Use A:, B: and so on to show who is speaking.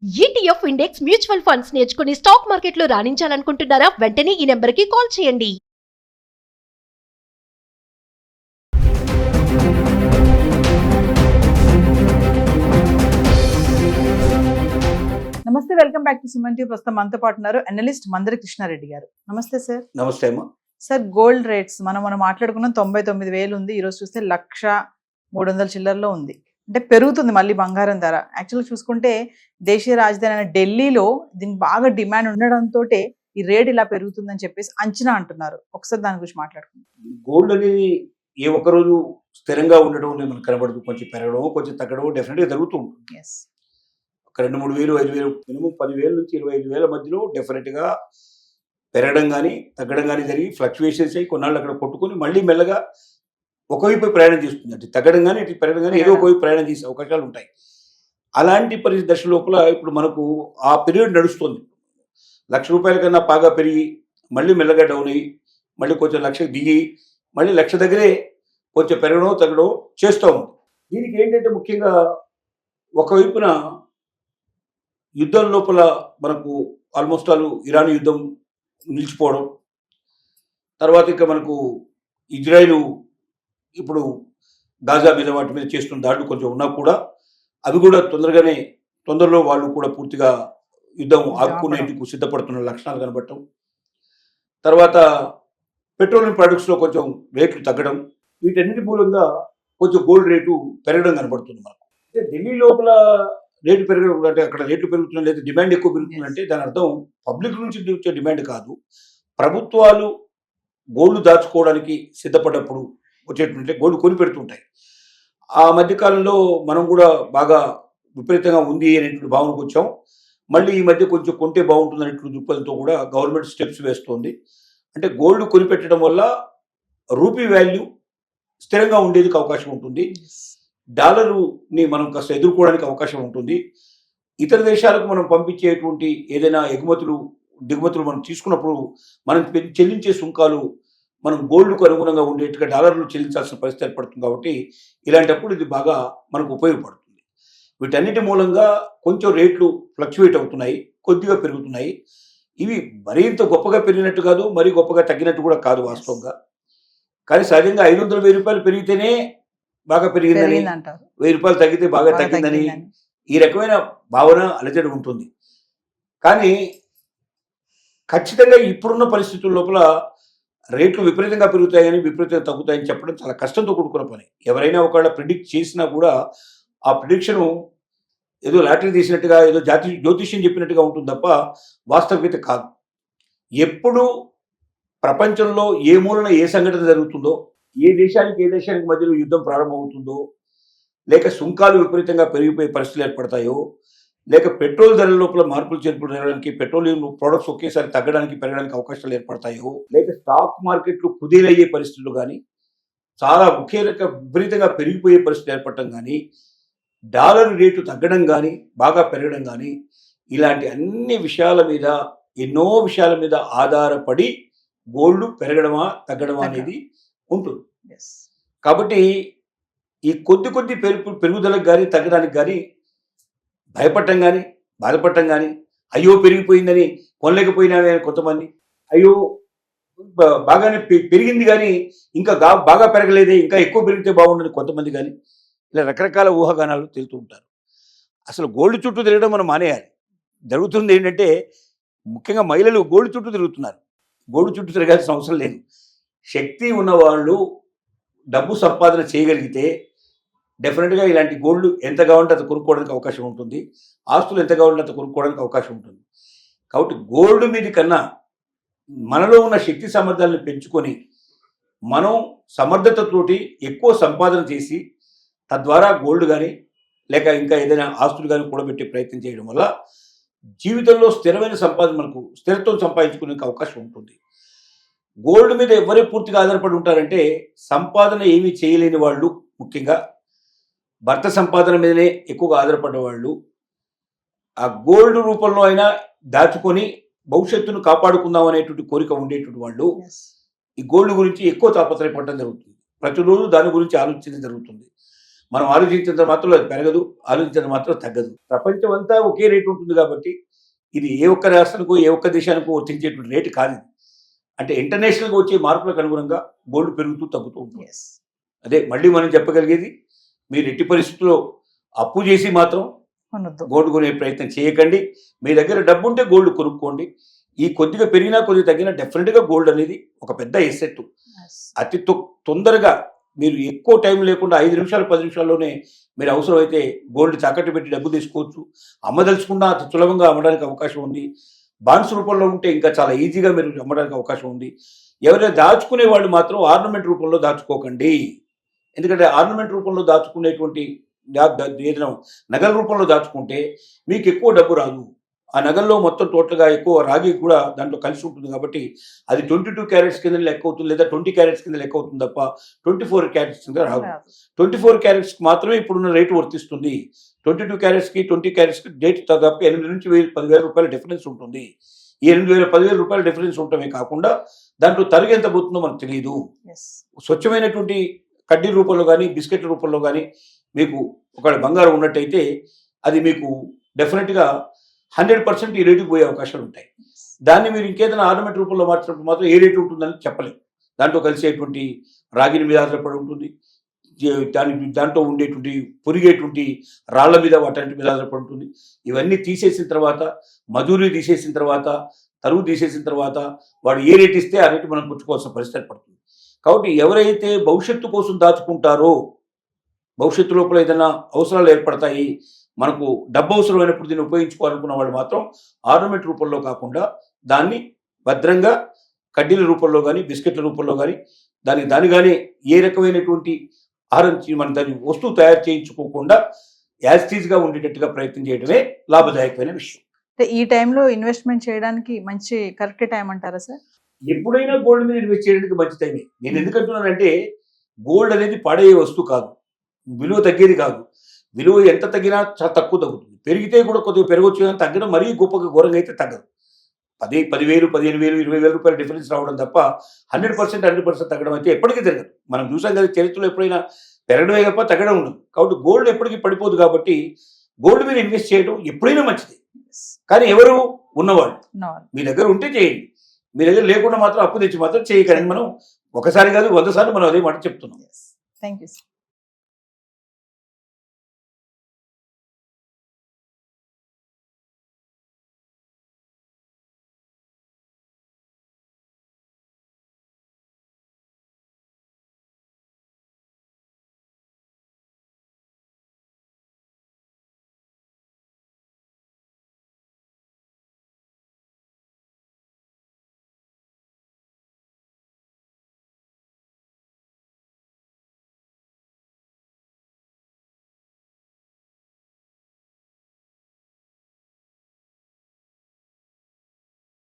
A: ETF index mutual funds నేర్చుకుని stock మార్కెట్లో రాణించాలనుకుంటున్నారా? వెంటనే ఈ నెంబర్కి కాల్ చేయండి.
B: నమస్తే, welcome back to Suman TV. ప్రస్తుతం మనతో పాటు ఉన్నారు అనలిస్ట్ మందరి కృష్ణారెడ్డి గారు. నమస్తే సార్.
C: నమస్తే అమ్మా.
B: సార్, గోల్డ్ రేట్స్ మనం మాట్లాడుకున్నాం, 99,000 ఉంది. ఈరోజు చూస్తే 1,300 చిల్లర్లో ఉంది. అంటే పెరుగుతుంది మళ్ళీ బంగారం ధర. యాక్చువల్గా చూసుకుంటే దేశీయ రాజధాని అయిన ఢిల్లీలో దీనికి బాగా డిమాండ్ ఉండడంతో ఈ రేట్ ఇలా పెరుగుతుందని చెప్పేసి అంచనా అంటున్నారు. ఒకసారి దాని గురించి మాట్లాడుకుందాం.
C: గోల్డ్ అనేది ఏ ఒక్క రోజు స్థిరంగా ఉండడం అనేది మనకు కనబడదు. కొంచెం పెరగడం, కొంచెం తగ్గడం డెఫినెట్గా జరుగుతూ ఉంటుంది.
B: ఎస్,
C: ఒక 2-3 వేలు, 5,000, మినిమం 10,000 నుంచి 25,000 మధ్యలో డెఫినెట్గా పెరగడం కానీ తగ్గడం కానీ జరిగి ఫ్లక్చువేషన్స్ అయ్యి కొన్నాళ్ళు అక్కడ కొట్టుకుని మళ్ళీ మెల్లగా ఒకవైపు ప్రయాణం చేస్తుంది. అంటే తగ్గడం కానీ ఇటు పెరగడం కానీ ఏదో ఒకవైపు ప్రయాణం చేసే అవకాశాలు ఉంటాయి. అలాంటి పరిస్థితి దశ లోపల ఇప్పుడు మనకు ఆ పీరియడ్ నడుస్తుంది. ₹1,00,000 కన్నా బాగా పెరిగి మళ్ళీ మెల్లగా డౌన్ అయ్యి మళ్ళీ కొంచెం 1,00,000 దిగి మళ్ళీ 1,00,000 దగ్గరే కొంచెం పెరగడం తగ్గడం చేస్తూ ఉంది. దీనికి ఏంటంటే ముఖ్యంగా ఒకవైపున యుద్ధం లోపల మనకు ఆల్మోస్ట్ ఇరాన్ యుద్ధం నిలిచిపోవడం, తర్వాత ఇంకా మనకు ఇజ్రాయిల్ ఇప్పుడు గాజా మీద వాటి మీద చేస్తున్న దాడులు కొంచెం ఉన్నా కూడా అవి కూడా తొందరలో వాళ్ళు కూడా పూర్తిగా యుద్ధం ఆపుకునేందుకు సిద్ధపడుతున్న లక్షణాలు కనబడటం, తర్వాత పెట్రోలియం ప్రొడక్ట్స్లో కొంచెం రేట్లు తగ్గడం, వీటన్నిటి మూలంగా కొంచెం గోల్డ్ రేటు పెరగడం కనబడుతుంది మనకు. అంటే ఢిల్లీ లోపల రేటు పెరగడం అంటే అక్కడ రేట్లు పెరుగుతున్నాయి లేదా డిమాండ్ ఎక్కువ పెరుగుతుందంటే దాని అర్థం పబ్లిక్ నుంచి వచ్చే డిమాండ్ కాదు, ప్రభుత్వాలు గోల్డ్ దాచుకోవడానికి సిద్ధపడ్డప్పుడు వచ్చేటువంటి గోల్డ్ కొని పెడుతుంటాయి. ఆ మధ్యకాలంలో మనం కూడా బాగా విపరీతంగా ఉంది అనేటువంటి భావనకు వచ్చాం. మళ్ళీ ఈ మధ్య కొంచెం కొంటే బాగుంటుంది అనేటువంటి దృక్పథంతో కూడా గవర్నమెంట్ స్టెప్స్ వేస్తోంది. అంటే గోల్డ్ కొనిపెట్టడం వల్ల రూపీ వాల్యూ స్థిరంగా ఉండేందుకు అవకాశం ఉంటుంది, డాలరుని మనం కాస్త ఎదుర్కోవడానికి అవకాశం ఉంటుంది. ఇతర దేశాలకు మనం పంపించేటువంటి ఏదైనా దిగుమతులు మనం తీసుకున్నప్పుడు మనం చెల్లించే సుంకాలు మనం గోల్డ్కు అనుగుణంగా ఉండేట్టుగా డాలర్లు చెల్లించాల్సిన పరిస్థితి ఏర్పడుతుంది. కాబట్టి ఇలాంటప్పుడు ఇది బాగా మనకు ఉపయోగపడుతుంది. వీటన్నిటి మూలంగా కొంచెం రేట్లు ఫ్లక్చువేట్ అవుతున్నాయి, కొద్దిగా పెరుగుతున్నాయి. ఇవి మరింత గొప్పగా పెరిగినట్టు కాదు, మరీ గొప్పగా తగ్గినట్టు కూడా కాదు వాస్తవంగా. కానీ సహజంగా 500,000 పెరిగితేనే బాగా పెరిగిందని, ₹1,000 తగ్గితే బాగా తగ్గిందని ఈ రకమైన భావన అలజడి ఉంటుంది. కానీ ఖచ్చితంగా ఇప్పుడున్న పరిస్థితుల లోపల రేట్లు విపరీతంగా పెరుగుతాయని విపరీతంగా తగ్గుతాయని చెప్పడం చాలా కష్టంతో కూడుకున్న పని. ఎవరైనా ఒకవేళ ప్రిడిక్ట్ చేసినా కూడా ఆ ప్రిడిక్షను ఏదో లాటరీ తీసినట్టుగా ఏదో జ్యోతిష్యం చెప్పినట్టుగా ఉంటుంది తప్ప వాస్తవికత కాదు. ఎప్పుడు ప్రపంచంలో ఏ మూలన ఏ సంఘటన జరుగుతుందో, ఏ దేశానికి మధ్యలో యుద్ధం ప్రారంభమవుతుందో, లేక సుంకాలు విపరీతంగా పెరిగిపోయే పరిస్థితులు ఏర్పడతాయో, లేక పెట్రోల్ ధరల లోపల మార్పులు చేర్పులు జరగడానికి, పెట్రోలియం ప్రొడక్ట్స్ ఒకేసారి తగ్గడానికి పెరగడానికి అవకాశాలు ఏర్పడతాయో, లేక స్టాక్ మార్కెట్లు కుదేలయ్యే పరిస్థితులు కానీ, చాలా విపరీతంగా పెరిగిపోయే పరిస్థితులు ఏర్పడటం కానీ, డాలర్ రేటు తగ్గడం కానీ బాగా పెరగడం కానీ, ఇలాంటి అన్ని విషయాల మీద ఎన్నో విషయాల మీద ఆధారపడి గోల్డ్ పెరగడమా తగ్గడమా అనేది ఉంటుంది. కాబట్టి ఈ కొద్ది పెరుగుదలకు కానీ తగ్గడానికి కానీ భయపడటం కానీ బాధపడటం కానీ, అయ్యో పెరిగిపోయిందని కొనలేకపోయినామే అని కొంతమంది, అయ్యో బాగానే పెరిగింది కానీ ఇంకా బాగా పెరగలేదే, ఇంకా ఎక్కువ పెరిగితే బాగుండని కొంతమంది కానీ, ఇలా రకరకాల ఊహాగానాలు తెలుతూ ఉంటారు. అసలు గోల్డ్ చుట్టూ తిరగడం మనం మానేయాలి. జరుగుతుంది ఏంటంటే ముఖ్యంగా మహిళలు గోల్డ్ చుట్టూ తిరుగుతున్నారు. గోల్డ్ చుట్టూ తిరగాల్సిన అవసరం లేదు. శక్తి ఉన్నవాళ్ళు డబ్బు సంపాదన చేయగలిగితే డెఫినెట్గా ఇలాంటి గోల్డ్ ఎంత కావాలంటే అంత కొనుక్కోవడానికి అవకాశం ఉంటుంది, ఆస్తులు ఎంత కావాలంటే అంత కొనుక్కోవడానికి అవకాశం ఉంటుంది. కాబట్టి గోల్డ్ మీద కన్నా మనలో ఉన్న శక్తి సామర్థ్యాలను పెంచుకొని మనం సమర్థతతోటి ఎక్కువ సంపాదన చేసి తద్వారా గోల్డ్ కానీ లేక ఇంకా ఏదైనా ఆస్తులు కానీ కూడబెట్టే ప్రయత్నం చేయడం వల్ల జీవితంలో స్థిరమైన సంపాదన, మనకు స్థిరత్వం సంపాదించుకునే అవకాశం ఉంటుంది. గోల్డ్ మీద ఎవరే పూర్తిగా ఆధారపడి ఉంటారంటే సంపాదన ఏమీ చేయలేని వాళ్ళు, ముఖ్యంగా భర్త సంపాదన మీదనే ఎక్కువగా ఆధారపడ్డ వాళ్ళు, ఆ గోల్డ్ రూపంలో అయినా దాచుకొని భవిష్యత్తును కాపాడుకుందాం అనేటువంటి కోరిక ఉండేటువంటి వాళ్ళు ఈ గోల్డ్ గురించి ఎక్కువ తాపత్రయపడటం జరుగుతుంది. ప్రతిరోజు దాని గురించి ఆలోచించడం జరుగుతుంది. మనం ఆలోచించినంత మాత్రం అది పెరగదు, ఆలోచించినంత మాత్రం తగ్గదు. ప్రపంచం అంతా ఒకే రేటు ఉంటుంది కాబట్టి ఇది ఏ ఒక్క రాష్ట్రానికో ఏ ఒక్క దేశానికో వర్తించేటువంటి రేటు కాదు ఇది. అంటే ఇంటర్నేషనల్గా వచ్చే మార్పులకు అనుగుణంగా గోల్డ్ పెరుగుతూ తగ్గుతూ ఉంటుంది.
B: Yes.
C: అదే మళ్ళీ మనం చెప్పగలిగేది, మీరు ఎట్టి పరిస్థితుల్లో అప్పు చేసి మాత్రం
B: కొనొద్దు.
C: గోల్డ్ కొనే ప్రయత్నం చేయకండి. మీ దగ్గర డబ్బు ఉంటే గోల్డ్ కొనుక్కోండి. ఈ కొద్దిగా పెరిగినా కొద్దిగా తగ్గినా డెఫినెట్గా గోల్డ్ అనేది ఒక పెద్ద ఎసెట్.
B: Yes.
C: అతి తొందరగా మీరు ఎక్కువ టైం లేకుండా 5 నిమిషాలు 10 నిమిషాల్లోనే మీరు అవసరమైతే గోల్డ్ తాకట్టు పెట్టి డబ్బు తీసుకోవచ్చు. అమ్మదలుచుకున్నా అతి సులభంగా అమ్మడానికి అవకాశం ఉంది. బాండ్స్ రూపంలో ఉంటే ఇంకా చాలా ఈజీగా మీరు అమ్మడానికి అవకాశం ఉంది. ఎవరైనా దాచుకునే వాళ్ళు మాత్రం ఆర్నమెంట్ రూపంలో దాచుకోకండి. ఎందుకంటే ఆర్నమెంట్ రూపంలో దాచుకునేటువంటి ఏదైనా నగల రూపంలో దాచుకుంటే మీకు ఎక్కువ డబ్బు రాదు. ఆ నగల్లో మొత్తం టోటల్గా ఎక్కువ రాగి కూడా దాంట్లో కలిసి ఉంటుంది కాబట్టి అది 22 క్యారెట్స్ కింద లెక్క అవుతుంది, లేదా 20 క్యారెట్స్ కింద లెక్క అవుతుంది తప్ప 24 క్యారెట్స్ కింద రాదు. 24 క్యారెట్స్కి మాత్రమే ఇప్పుడున్న రేటు వర్తిస్తుంది. 22 క్యారెట్స్కి 20 క్యారెట్స్కి రేట్ దాదాపు 8 నుంచి 10,000 రూపాయల డిఫరెన్స్ ఉంటుంది. ఈ 8,000 10,000 రూపాయల డిఫరెన్స్ ఉండటమే కాకుండా దాంట్లో తరుగు ఎంత పోతుందో మనకు తెలియదు.
B: Yes.
C: స్వచ్ఛమైనటువంటి కడ్డీ రూపంలో కానీ బిస్కెట్ల రూపంలో కానీ మీకు ఒక బంగారం ఉన్నట్టయితే అది మీకు డెఫినెట్గా 100% ఈ రేటుకు పోయే అవకాశాలు ఉంటాయి. దాన్ని మీరు ఇంకేదైనా ఆర్నమెంట్ రూపంలో మార్చినప్పుడు మాత్రం ఏ రేటు ఉంటుందని చెప్పలేము. దాంట్లో కలిసేటువంటి రాగిని మీద ఆధారపడి ఉంటుంది, దాంట్లో ఉండేటువంటి పొరిగేటువంటి రాళ్ల మీద వాటి మీద ఆధారపడి ఉంటుంది. ఇవన్నీ తీసేసిన తర్వాత, మధురి తీసేసిన తర్వాత, తరుగు తీసేసిన తర్వాత వాడు ఏ రేటు ఇస్తే ఆ రేటు మనం పుచ్చుకోవాల్సిన పరిస్థితి ఏర్పడుతుంది. కాబట్టి ఎవరైతే భవిష్యత్తు కోసం దాచుకుంటారో, భవిష్యత్తు లోపల ఏదైనా అవసరాలు ఏర్పడతాయి, మనకు డబ్బు అవసరమైనప్పుడు దీన్ని ఉపయోగించుకోవాలనుకున్న వాళ్ళు మాత్రం ఆర్నమెంట్ రూపంలో కాకుండా దాన్ని భద్రంగా కడ్డీల రూపంలో కానీ బిస్కెట్ల రూపంలో కానీ దాని కానీ ఏ రకమైనటువంటి ఆహారం మన దాని వస్తువు తయారు చేయించుకోకుండా యాజిటీస్గా ఉండేటట్టుగా ప్రయత్నం చేయడమే లాభదాయకమైన విషయం.
B: అంటే ఈ టైంలో ఇన్వెస్ట్మెంట్ చేయడానికి మంచి కరెక్ట్ టైం అంటారా సార్?
C: ఎప్పుడైనా గోల్డ్ మీద ఇన్వెస్ట్ చేయడానికి మంచి టైమే. నేను ఎందుకంటున్నానంటే గోల్డ్ అనేది పడేయ వస్తువు కాదు, విలువ తగ్గేది కాదు. విలువ ఎంత తగ్గినా చాలా తక్కువ తగ్గుతుంది. పెరిగితే కూడా కొద్దిగా పెరగొచ్చు, కానీ తగ్గడం మరీ గొప్పగా ఘోరంగా అయితే తగ్గదు. 10,000 15,000 20,000 రూపాయల డిఫరెన్స్ రావడం తప్ప 100% తగ్గడం అయితే ఎప్పటికీ జరగదు. మనం చూసాం కదా చరిత్రలో, ఎప్పుడైనా పెరగడమే తప్ప తగ్గడం ఉండదు. కాబట్టి గోల్డ్ ఎప్పటికీ పడిపోదు. కాబట్టి గోల్డ్ మీద ఇన్వెస్ట్ చేయడం ఎప్పుడైనా మంచిది. కానీ ఎవరు ఉన్నవాళ్ళు మీ దగ్గర ఉంటే చేయండి, మీ దగ్గర లేకుండా మాత్రం అప్పు తెచ్చి మాత్రం చేయకండి. మనం ఒకసారి కాదు 100 సార్లు మనం అదే మాట చెప్తున్నాం.
B: Thank you.